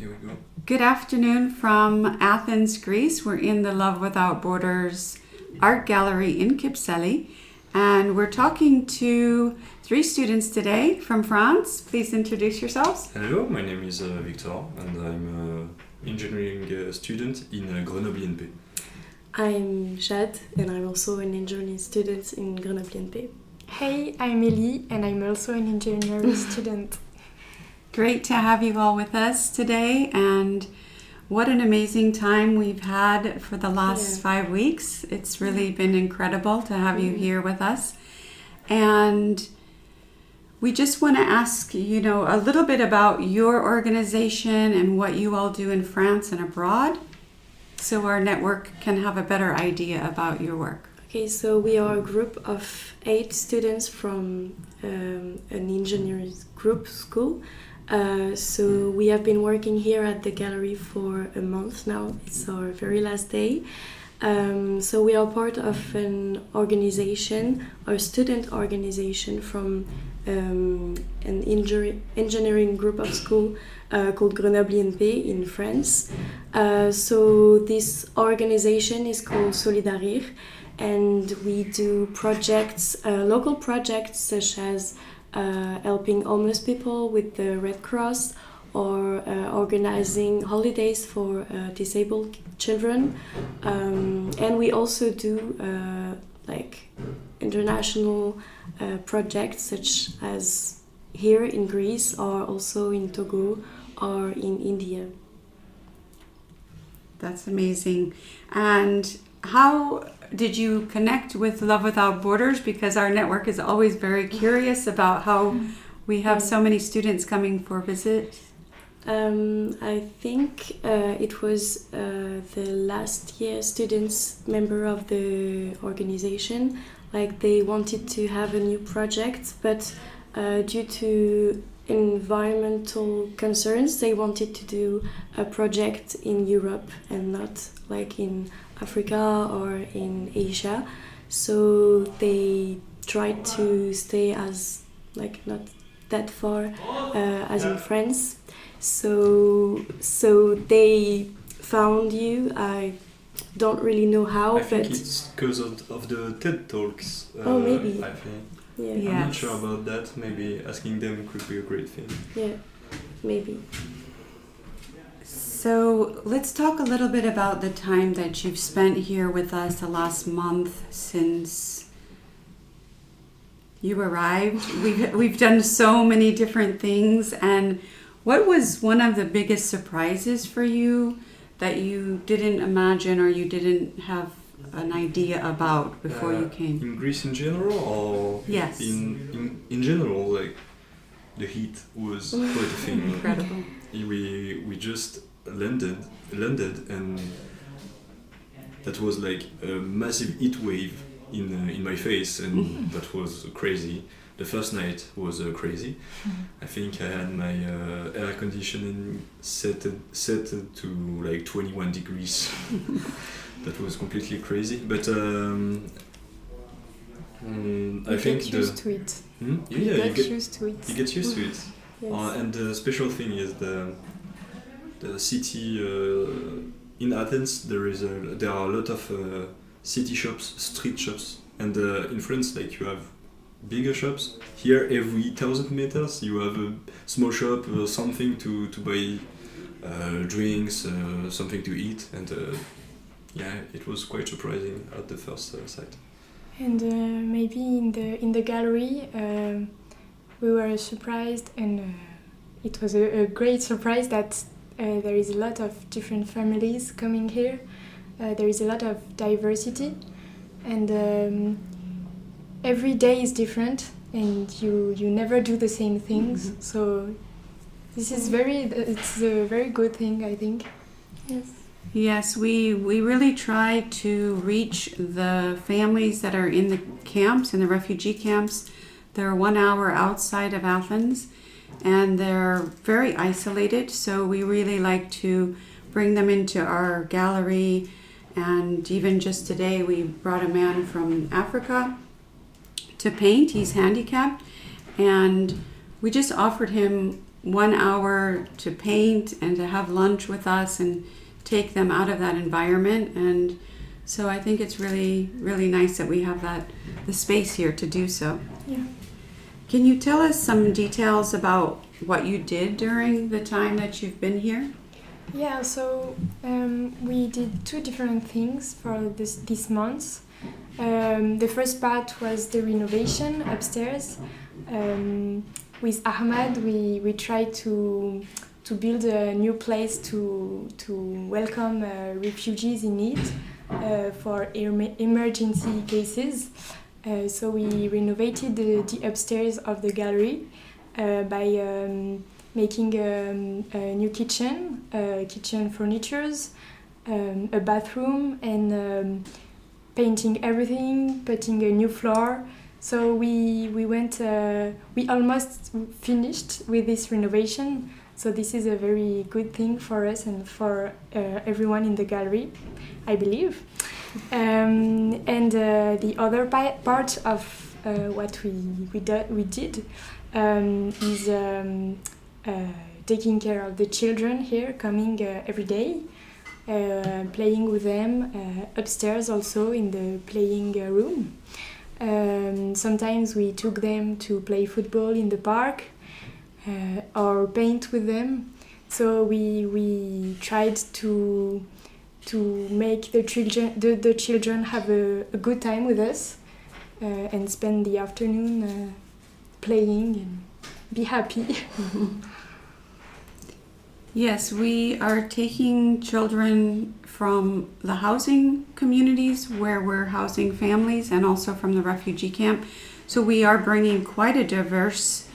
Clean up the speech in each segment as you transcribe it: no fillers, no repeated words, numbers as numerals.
Here we go. Good afternoon from Athens, Greece. We're in the Love Without Borders Art Gallery in Kypseli, and we're talking to 3 students today from France. Please introduce yourselves. Hello, my name is Victor, and I'm an engineering student in Grenoble INP. I'm Jade, and I'm also an engineering student in Grenoble INP. Hey, I'm Ellie, and I'm also an engineering student. Great to have you all with us today, and what an amazing time we've had for the last 5 weeks. It's really been incredible to have you here with us. And we just want to ask, a little bit about your organization and what you all do in France and abroad, so our network can have a better idea about your work. Okay, so we are a group of 8 students from an engineering group school. So we have been working here at the gallery for a month now. It's our very last day. So we are part of an organization, our student organization from an engineering group of school called Grenoble INP in France. So this organization is called Solidarir, and we do projects, local projects such as helping homeless people with the Red Cross, or organizing holidays for disabled children. And we also do international projects such as here in Greece, or also in Togo or in India. That's amazing. And how did you connect with Love Without Borders? Because our network is always very curious about how we have so many students coming for visit. I think it was the last year students member of the organization. They wanted to have a new project, but due to environmental concerns, they wanted to do a project in Europe and not in Africa or in Asia. So they tried to stay as not that far as in France. So they found you. I don't really know how, I think it's because of the TED Talks. Maybe. I think. Yeah. Yes. I'm not sure about that. Maybe asking them could be a great thing. Yeah, maybe. So let's talk a little bit about the time that you've spent here with us the last month since you arrived. We've done so many different things, and what was one of the biggest surprises for you that you didn't imagine or you didn't have an idea about before you came? In Greece in general, or yes, in general, the heat was quite a thing. Incredible. We just landed, and that was like a massive heat wave in my face, and that was crazy. The first night was crazy. I think I had my air conditioning set to 21 degrees. That was completely crazy. But I think get used to it. Yeah, you get used to it. You get used to it. Yes. And the special thing is the city in Athens. There are a lot of city shops, street shops, and in France, you have bigger shops. Here, every 1,000 meters, you have a small shop, something to buy drinks, something to eat, and it was quite surprising at the first sight. And maybe in the gallery, we were surprised, and it was a great surprise that there is a lot of different families coming here. There is a lot of diversity, and every day is different, and you never do the same things. So this is it's a very good thing, I think. Yes. Yes, we really try to reach the families that are in the camps, in the refugee camps. They're 1 hour outside of Athens, and they're very isolated, so we really like to bring them into our gallery. And even just today, we brought a man from Africa to paint. He's handicapped, and we just offered him 1 hour to paint and to have lunch with us and take them out of that environment. And so I think it's really, really nice that we have the space here to do so. Yeah. Can you tell us some details about what you did during the time that you've been here? Yeah, so we did 2 different things for this month. The first part was the renovation upstairs. With Ahmad, we tried to build a new place to welcome refugees in need for emergency cases. So we renovated the upstairs of the gallery by making a new kitchen furnitures, a bathroom, and painting everything, putting a new floor. So we almost finished with this renovation. So this is a very good thing for us and for everyone in the gallery, I believe. And the other part of what we did is taking care of the children here, coming every day, playing with them upstairs also in the playing room. Sometimes we took them to play football in the park or paint with them. So we tried to make the children have a good time with us and spend the afternoon playing and be happy. Yes, we are taking children from the housing communities where we're housing families and also from the refugee camp. So we are bringing quite a diverse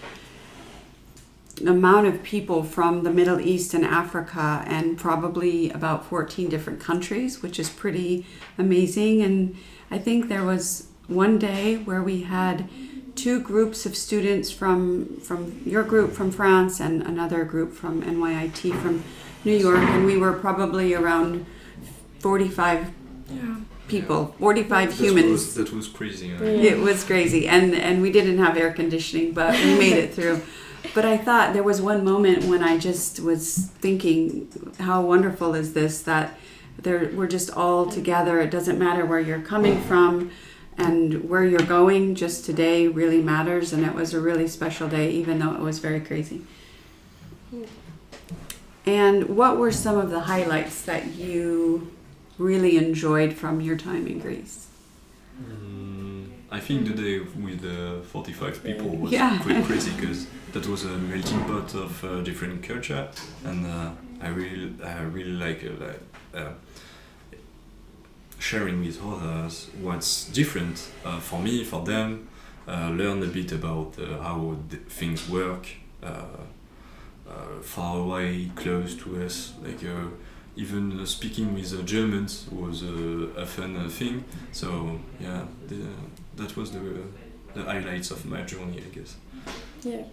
amount of people from the Middle East and Africa, and probably about 14 different countries, which is pretty amazing. And I think there was one day where we had 2 groups of students from your group from France and another group from NYIT from New York, and we were probably around 45 people, 45 humans. That was crazy. It was crazy, and we didn't have air conditioning, but we made it through. But I thought there was one moment when I just was thinking, how wonderful is this, that we're just all together. It doesn't matter where you're coming from and where you're going, just today really matters. And it was a really special day, even though it was very crazy. And what were some of the highlights that you really enjoyed from your time in Greece? I think the day with 45 people was quite crazy, because that was a melting pot of different culture, and I really like sharing with others what's different for me, for them, learn a bit about how things work far away, close to us, even speaking with Germans was a fun thing. So yeah, that was the highlights of my journey, I guess. Yeah,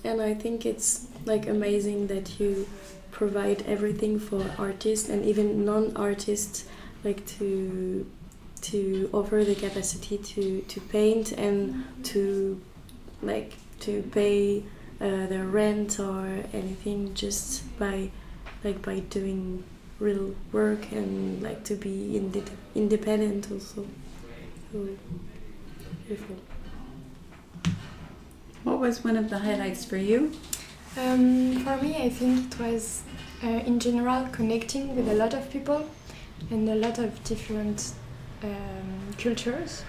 and I think it's amazing that you provide everything for artists and even non-artists, to offer the capacity to paint and to pay their rent or anything, just by doing real work, and to be independent also. So beautiful. What was one of the highlights for you? For me, I think it was in general connecting with a lot of people and a lot of different cultures,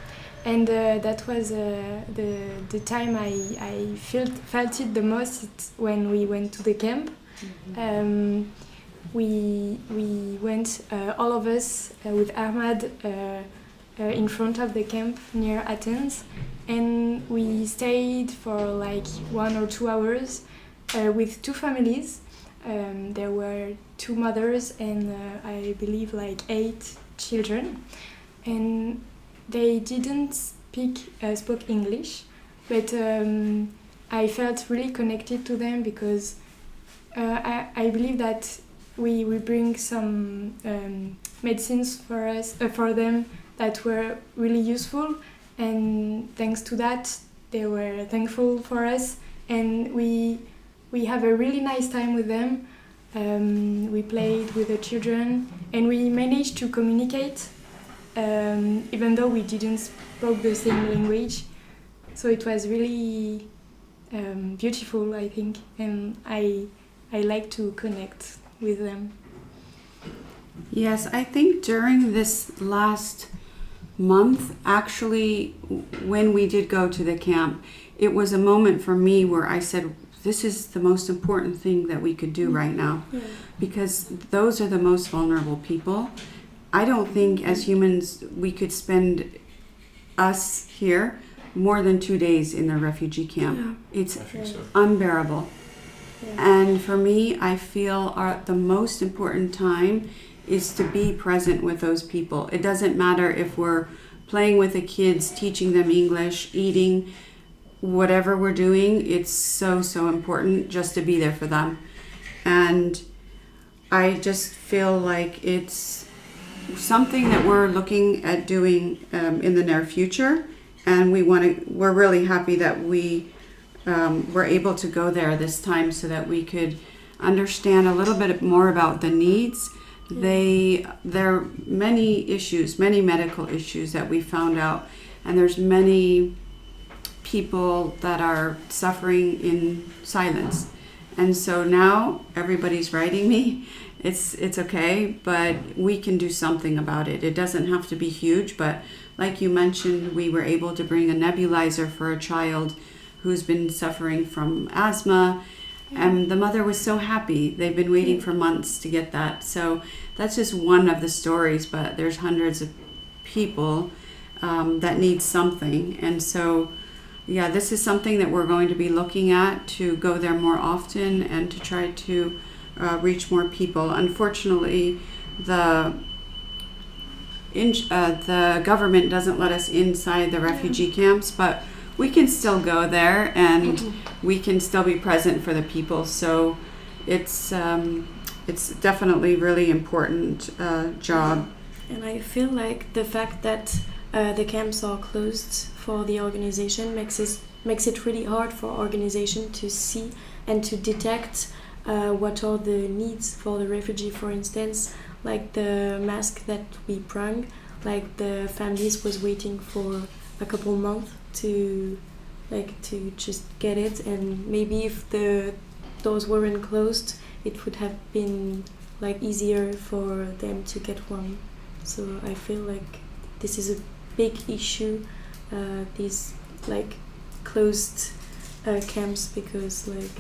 and that was the time I felt it the most when we went to the camp. Mm-hmm. We went, all of us, with Ahmad in front of the camp near Athens, and we stayed for 1 or 2 hours with 2 families. There were 2 mothers and I believe 8 children, and they didn't spoke English, but I felt really connected to them, because I believe that we bring some medicines for them that were really useful, and thanks to that they were thankful for us, and we we have a really nice time with them. We played with the children and we managed to communicate even though we didn't spoke the same language. So it was really beautiful, I think, and I like to connect with them. Yes, I think during this last month, actually, when we did go to the camp, it was a moment for me where I said, this is the most important thing that we could do right now, because those are the most vulnerable people. I don't think as humans we could spend us here more than 2 days in the refugee camp. Yeah. It's I think so. unbearable. Yeah. And for me, I feel the most important time is to be present with those people. It doesn't matter if we're playing with the kids, teaching them English, eating, whatever we're doing, it's so important just to be there for them. And I just feel like it's something that we're looking at doing in the near future, and we're really happy that we were able to go there this time so that we could understand a little bit more about the needs. There are many issues, many medical issues that we found out, and there's many people that are suffering in silence. And so now everybody's writing me. It's okay, but we can do something about it. It doesn't have to be huge, but like you mentioned, we were able to bring a nebulizer for a child who's been suffering from asthma, and the mother was so happy. They've been waiting for months to get that. So that's just one of the stories, but there's hundreds of people that need something. And so, yeah, this is something that we're going to be looking at, to go there more often and to try to reach more people. Unfortunately, the government doesn't let us inside the refugee camps, but we can still go there and we can still be present for the people. So it's definitely really important job. And I feel like the fact that the camps are closed for the organization makes it really hard for organization to see and to detect what are the needs for the refugee. For instance, like the mask that we bring, like the families was waiting for a couple months to just get it, and maybe if the doors weren't closed, it would have been like easier for them to get one. So I feel like this is a big issue, these like closed camps, because like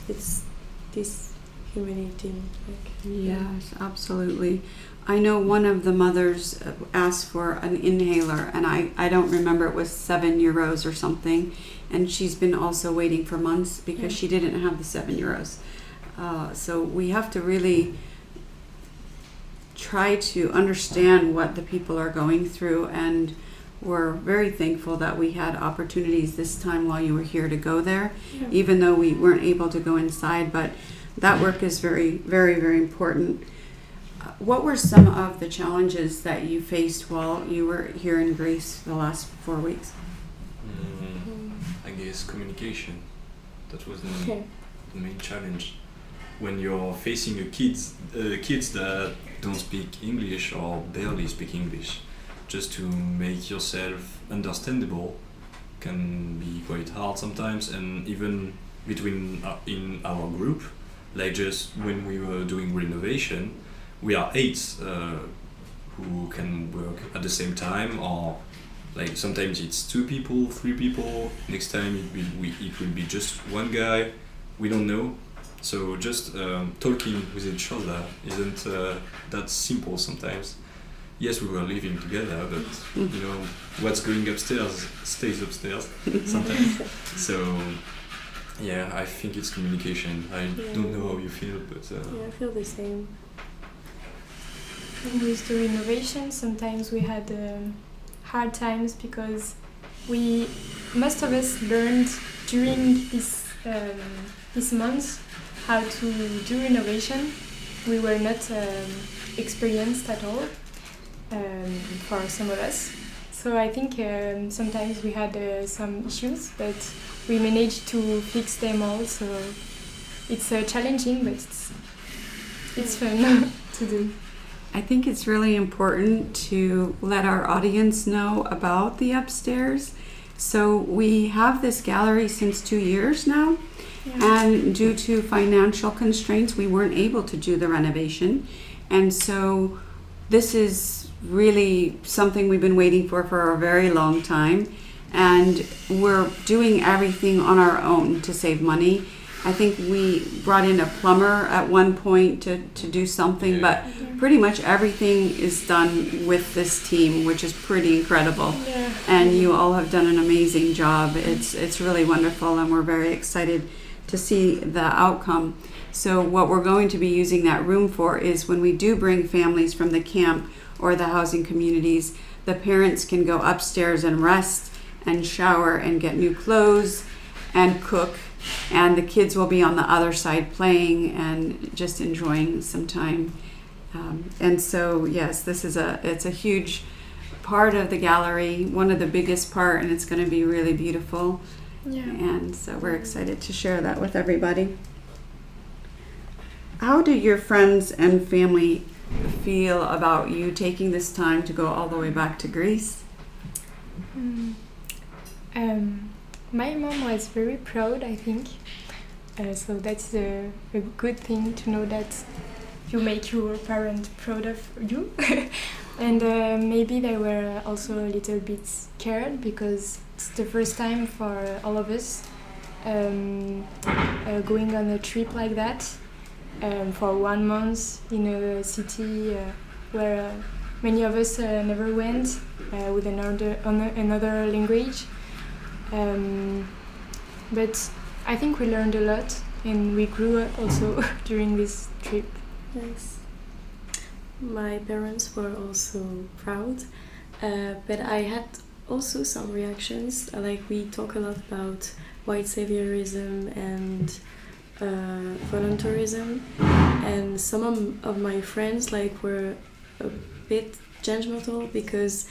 it's this humanity. Like, Yes, absolutely. I know one of the mothers asked for an inhaler, and I don't remember, it was €7 or something, and she's been also waiting for months because she didn't have the €7. So we have to really try to understand what the people are going through, and we're very thankful that we had opportunities this time while you were here to go there, even though we weren't able to go inside, but that work is very, very, very important. What were some of the challenges that you faced while you were here in Greece the last 4 weeks? I guess communication. That was the main challenge. When you're facing kids that don't speak English or barely speak English, just to make yourself understandable can be quite hard sometimes, and even between in our group, like just when we were doing renovation, we are 8 who can work at the same time, or like sometimes it's 2 people, 3 people, next time it will be just one guy, we don't know. So just talking with each other isn't that simple sometimes. Yes, we were living together, but you know, what's going upstairs stays upstairs sometimes. So yeah, I think it's communication. I don't know how you feel, but I feel the same. With the renovation, sometimes we had hard times because most of us learned during this month how to do renovation. We were not experienced at all for some of us. So I think sometimes we had some issues, but we managed to fix them all. So it's challenging, but it's fun to do. I think it's really important to let our audience know about the upstairs. So we have this gallery since 2 years now, and due to financial constraints, we weren't able to do the renovation. And so this is really something we've been waiting for a very long time. And we're doing everything on our own to save money. I think we brought in a plumber at one point to do something, but pretty much everything is done with this team, which is pretty incredible. Yeah. And you all have done an amazing job. It's really wonderful, and we're very excited to see the outcome. So what we're going to be using that room for is when we do bring families from the camp or the housing communities, the parents can go upstairs and rest and shower and get new clothes and cook. And the kids will be on the other side playing and just enjoying some time. And so, yes, it's a huge part of the gallery, one of the biggest part, and it's going to be really beautiful. Yeah. And so we're excited to share that with everybody. How do your friends and family feel about you taking this time to go all the way back to Greece? My mom was very proud, I think. So that's a good thing to know that you make your parents proud of you. And maybe they were also a little bit scared because it's the first time for all of us going on a trip like that for 1 month in a city where many of us never went with another language. But I think we learned a lot and we grew up also during this trip. Yes. My parents were also proud, but I had also some reactions. Like we talk a lot about white saviorism and voluntarism, and some of my friends were a bit judgmental because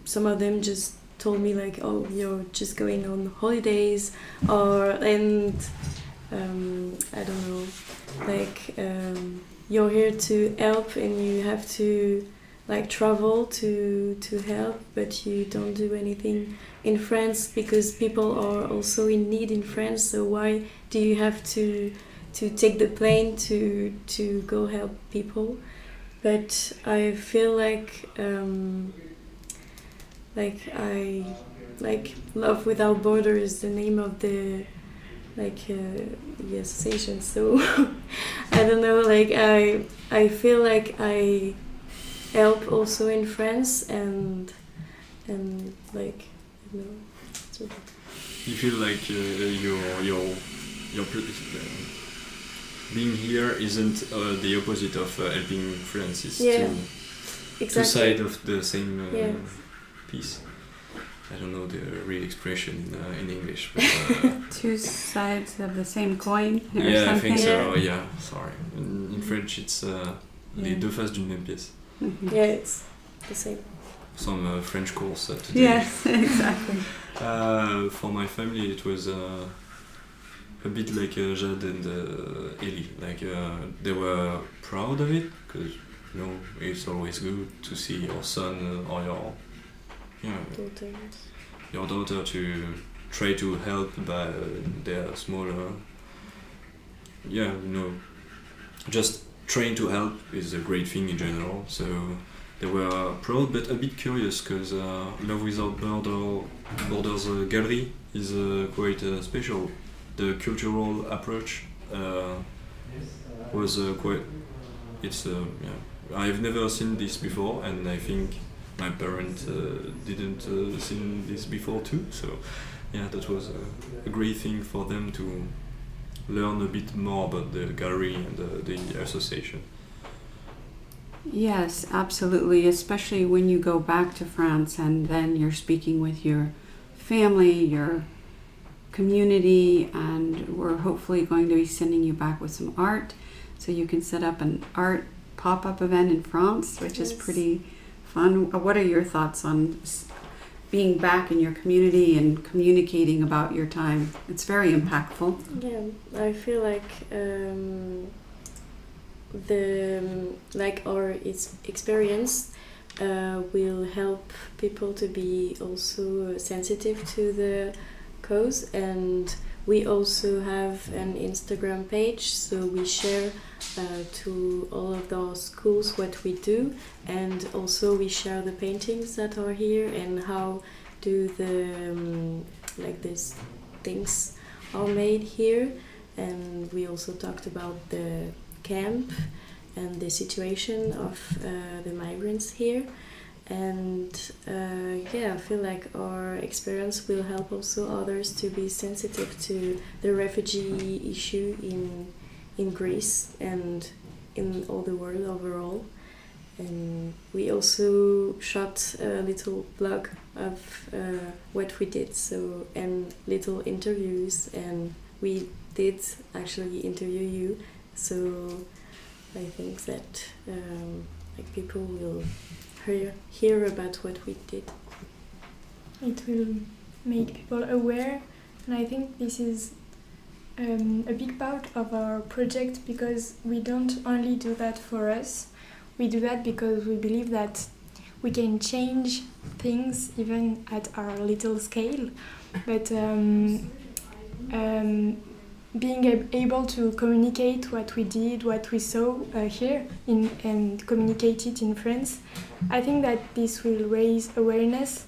some of them just told me oh, you're just going on holidays, I don't know, you're here to help and you have to travel to help, but you don't do anything in France because people are also in need in France, so why do you have to take the plane to go help people? But I feel Love Without Borders, the name of the the association. So I don't know. I feel I help also in France and So you feel your being here isn't the opposite of helping France. It's two sides of the same piece. I don't know the real expression in English. But, two sides of the same coin or yeah, something? I think so. Yeah, sorry. In French, it's les deux faces d'une même pièce. Mm-hmm. Yeah, it's the same. Some French course today. Yes, exactly. For my family, it was a bit like Jade and Ellie. They were proud of it because it's always good to see your son or your daughter to try to help by their smaller. Just trying to help is a great thing in general. So they were proud but a bit curious because Love Without Borders gallery is quite special. The cultural approach was quite. I've never seen this before, and I think my parents didn't seen this before too. So that was a great thing for them to learn a bit more about the gallery and the association. Yes, absolutely, especially when you go back to France and then you're speaking with your family, your community, and we're hopefully going to be sending you back with some art so you can set up an art pop-up event in France, which is pretty fun. What are your thoughts on being back in your community and communicating about your time. It's very impactful. Yeah, I feel like our experience will help people to be also sensitive to the cause, and we also have an Instagram page, so we share to all of those schools what we do, and also we share the paintings that are here and how do the these things are made here. And we also talked about the camp and the situation of the migrants here. And I feel like our experience will help also others to be sensitive to the refugee issue in Greece and in all the world overall. And we also shot a little blog of what we did, and little interviews, and we did actually interview you. So I think that people will hear about what we did. It will make people aware, and I think this is a big part of our project, because we don't only do that for us, we do that because we believe that we can change things even at our little scale, but being able to communicate what we did, what we saw here, and communicate it in France, I think that this will raise awareness,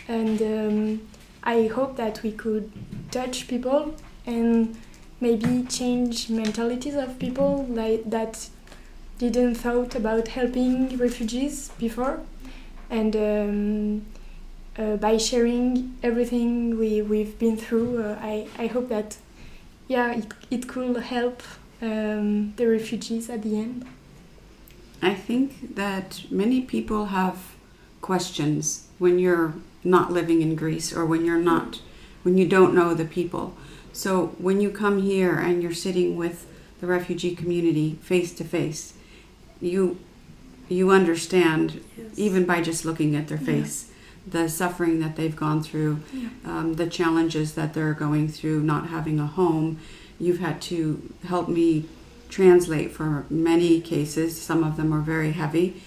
and I hope that we could touch people and maybe change mentalities of people that didn't thought about helping refugees before, and by sharing everything we've been through, I hope that it could help the refugees at the end. I think that many people have questions when you're not living in Greece, or when you don't know the people. So when you come here and you're sitting with the refugee community face to face, you understand, Yes. even by just looking at their face, the suffering that they've gone through, the challenges that they're going through, not having a home. You've had to help me translate for many cases. Some of them are very heavy,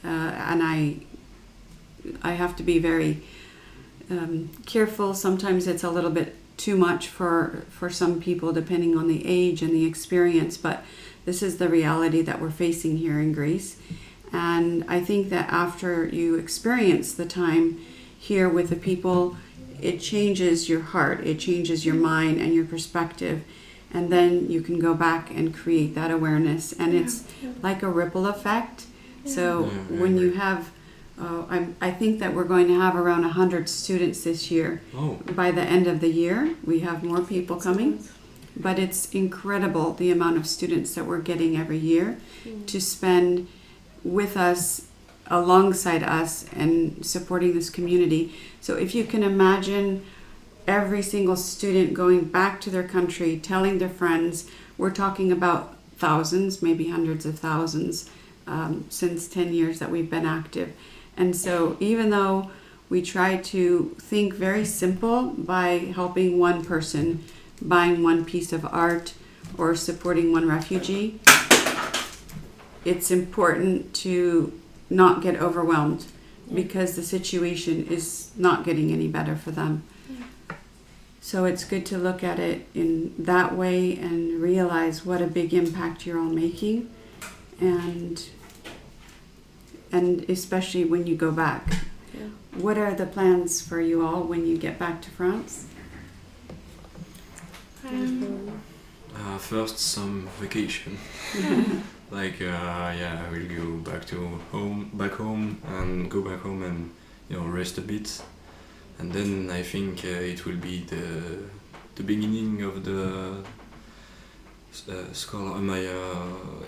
and I have to be very careful. Sometimes it's a little bit too much for some people, depending on the age and the experience, but this is the reality that we're facing here in Greece. And I think that after you experience the time here with the people, it changes your heart, it changes your mind and your perspective, and then you can go back and create that awareness, and it's like a ripple effect. So when you have I think that we're going to have around 100 students this year. By the end of the year, we have more people coming, but it's incredible the amount of students that we're getting every year to spend with us, alongside us, and supporting this community. So if you can imagine every single student going back to their country, telling their friends, we're talking about thousands, maybe hundreds of thousands, since 10 years that we've been active. And so even though we try to think very simple by helping one person, buying one piece of art, or supporting one refugee, it's important to not get overwhelmed, because the situation is not getting any better for them. So it's good to look at it in that way and realize what a big impact you're all making, and especially when you go back. What are the plans for you all when you get back to France? First, some vacation. I will go back home and go back home and rest a bit, and then I think it will be the beginning of the school, my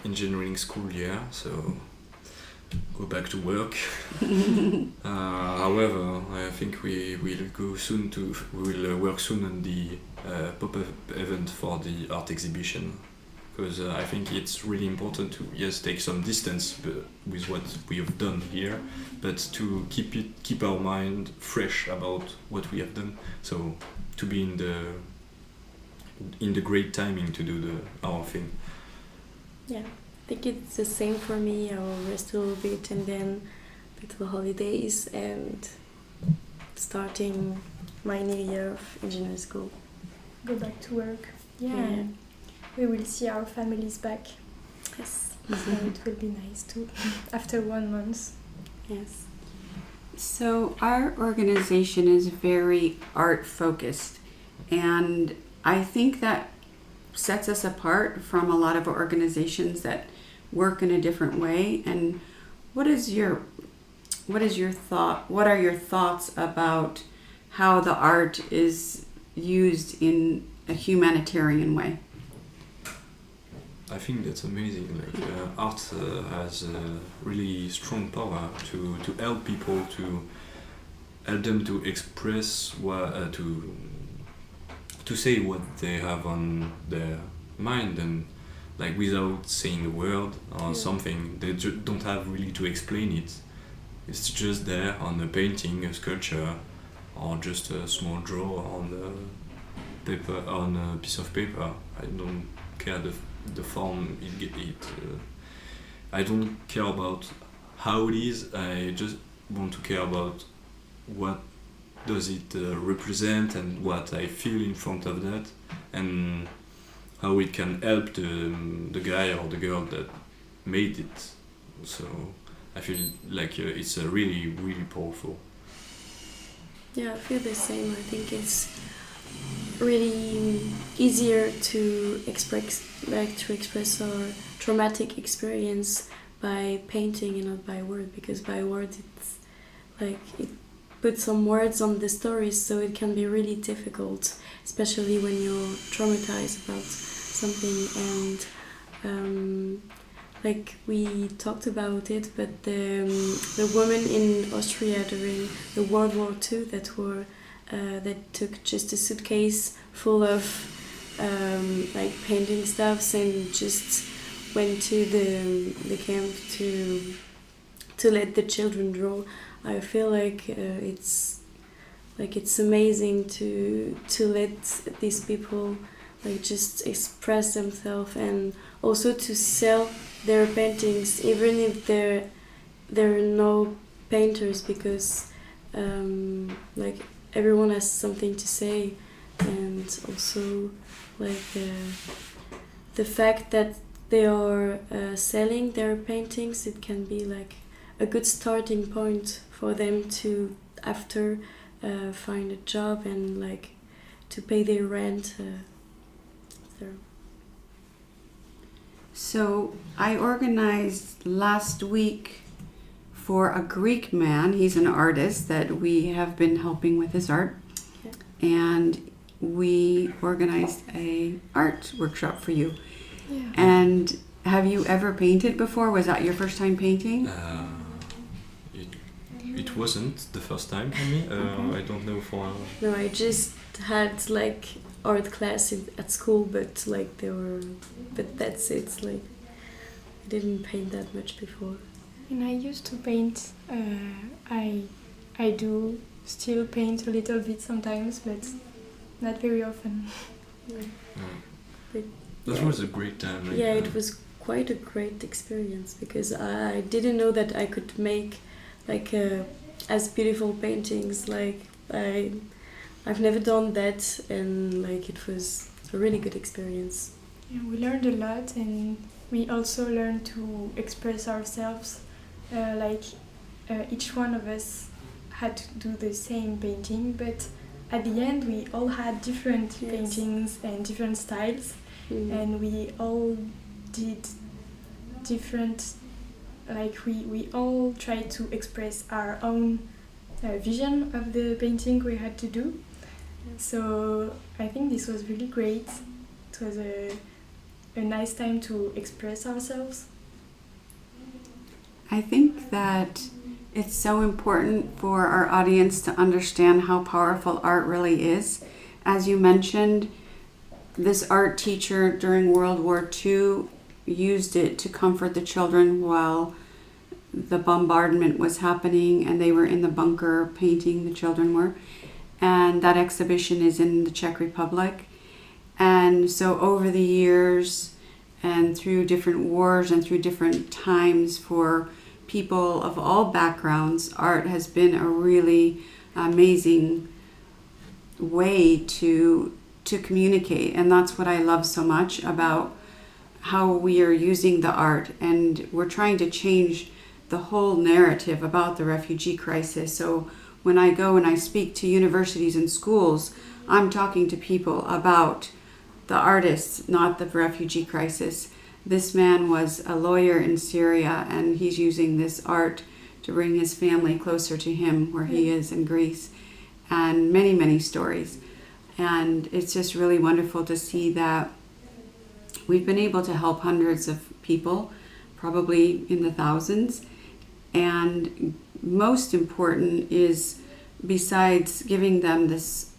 engineering school year. So go back to work. However, I think we will work soon on the pop-up event for the art exhibition because I think it's really important to take some distance with what we have done here, but to keep our mind fresh about what we have done. So to be in the great timing to do our thing. Yeah, I think it's the same for me. I will rest a little bit and then go to the holidays and starting my new year of engineering school. Go back to work. Yeah. Yeah. We will see our families back. Yes. So it will be nice too. After 1 month. Yes. So our organization is very art focused, and I think that sets us apart from a lot of organizations that work in a different way. And what are your thoughts about how the art is used in a humanitarian way? I think that's amazing. Like art has a really strong power to help people, to help them to express to say what they have on their mind, and like without saying a word or something. They don't have really to explain it. It's just there on a painting, a sculpture, or just a small draw on a piece of paper. I don't care the form I don't care about how it is. I just want to care about what does it represent and what I feel in front of that, and how it can help the guy or the girl that made it. So I feel like it's really, really powerful. Yeah, I feel the same. I think it's really easier to express our traumatic experience by painting and not by word, because by word it's like it puts some words on the stories, so it can be really difficult, especially when you're traumatized about something. And like we talked about it, but the women in Austria during the World War II that took just a suitcase full of like painting stuffs and just went to the camp to let the children draw. I feel like it's amazing to let these people like just express themselves, and also to sell their paintings, even if they're no painters, because like everyone has something to say. And also like the fact that they are selling their paintings, it can be like a good starting point for them to after find a job and like to pay their rent. So I organized last week for a Greek man. He's an artist that we have been helping with his art. Yeah. And we organized a art workshop for you. Yeah. And have you ever painted before? Was that your first time painting? It wasn't the first time for me. I don't know for... No, I just had like art class at school, but that's it. Like I didn't paint that much before. And I used to paint. I do still paint a little bit sometimes, but not very often. Yeah. But that was a great time. Like, yeah, it was quite a great experience, because I didn't know that I could make like as beautiful paintings. Like I've never done that, and like it was a really good experience. Yeah, we learned a lot, and we also learned to express ourselves. Each one of us had to do the same painting, but at the end we all had different paintings and different styles, and we all did different, like we all tried to express our own vision of the painting we had to do. So I think this was really great. It was a nice time to express ourselves. I think that it's so important for our audience to understand how powerful art really is. As you mentioned, this art teacher during World War II used it to comfort the children while the bombardment was happening and they were in the bunker painting, the children were. And that exhibition is in the Czech Republic. And so over the years and through different wars and through different times for people of all backgrounds, art has been a really amazing way to communicate. And that's what I love so much about how we are using the art. And we're trying to change the whole narrative about the refugee crisis. So when I go and I speak to universities and schools, I'm talking to people about the artists, not the refugee crisis. This man was a lawyer in Syria, and he's using this art to bring his family closer to him where he is in Greece, and many, many stories. And it's just really wonderful to see that we've been able to help hundreds of people, probably in the thousands. And most important is, besides giving them this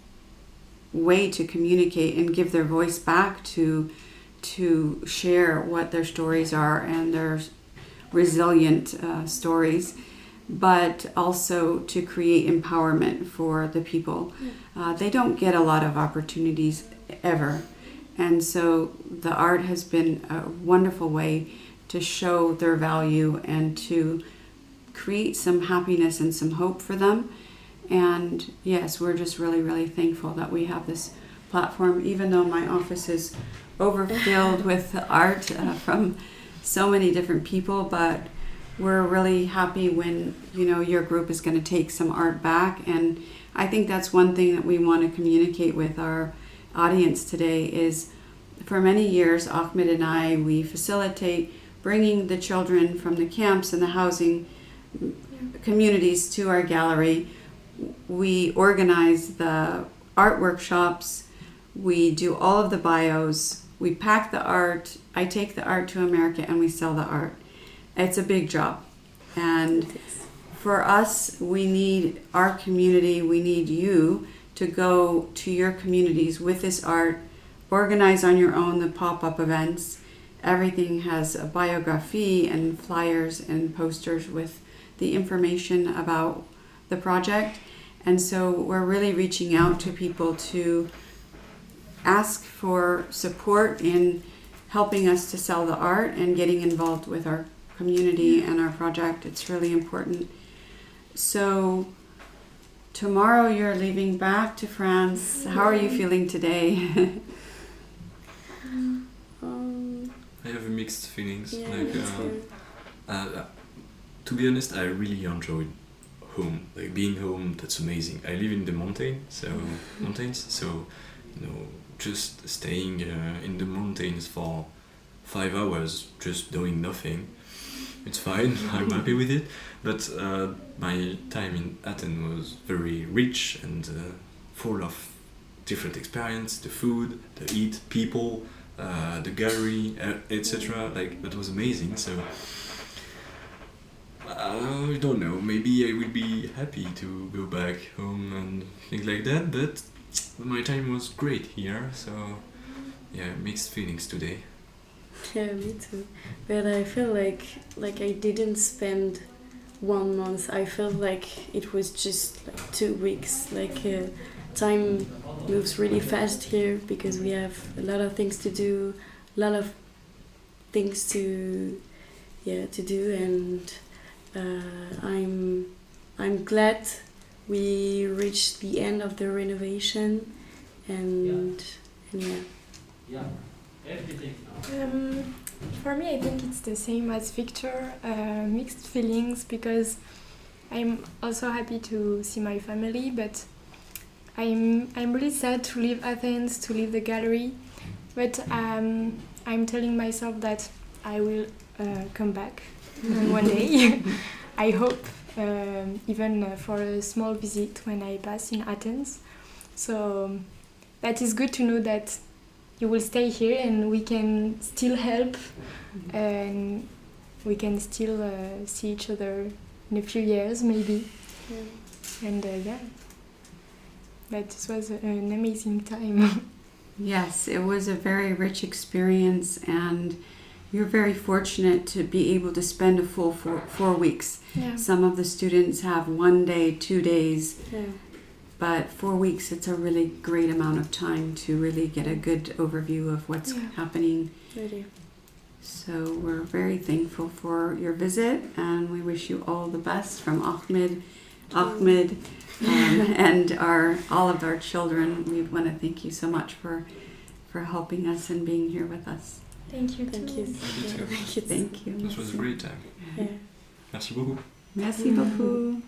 way to communicate and give their voice back to share what their stories are and their resilient stories, but also to create empowerment for the people. They don't get a lot of opportunities ever. And so the art has been a wonderful way to show their value and to create some happiness and some hope for them. And yes, we're just really, really thankful that we have this platform, even though my office is overfilled with art from so many different people. But we're really happy when, you know, your group is going to take some art back. And I think that's one thing that we want to communicate with our audience today is, for many years, Ahmed and I, we facilitate bringing the children from the camps and the housing communities to our gallery. We organize the art workshops, we do all of the bios, we pack the art, I take the art to America, and we sell the art. It's a big job. And for us, we need our community, we need you to go to your communities with this art, organize on your own the pop-up events. Everything has a biography and flyers and posters with the information about the project. And so we're really reaching out to people to ask for support in helping us to sell the art and getting involved with our community and our project. It's really important. So tomorrow you're leaving back to France. How are you feeling today? I have mixed feelings. Yeah, like, me too. To be honest, I really enjoyed home. Like being home, that's amazing. I live in the mountains, so you know, just staying in the mountains for 5 hours, just doing nothing, it's fine. I'm happy with it. But my time in Athens was very rich and full of different experience. The food, the eat, people, the gallery, etc. Like that was amazing. So I don't know. Maybe I will be happy to go back home and things like that. But my time was great here. So yeah, mixed feelings today. Yeah, me too. But I feel like I didn't spend 1 month. I felt like it was just like 2 weeks. Like time moves really fast here because we have a lot of things to do, a lot of things to do, and I'm glad we reached the end of the renovation, and yeah. For me, I think it's the same as Victor, mixed feelings, because I'm also happy to see my family, but I'm really sad to leave Athens, to leave the gallery, but I'm telling myself that I will come back one day. I hope, even for a small visit when I pass in Athens. So that is good to know that you will stay here and we can still help and we can still see each other in a few years maybe. And yeah, but this was an amazing time. Yes, it was a very rich experience, and you're very fortunate to be able to spend a full 4 weeks. Yeah. Some of the students have 1 day, 2 days, Yeah. but 4 weeks, it's a really great amount of time to really get a good overview of what's Yeah. happening. Really. So we're very thankful for your visit, and we wish you all the best from Ahmed, and all of our children. We want to thank you so much for helping us and being here with us. Thank you. Thank too. you. Thank you too. Thank you. Thank you. This was a great time. Yeah. Merci beaucoup. Merci beaucoup.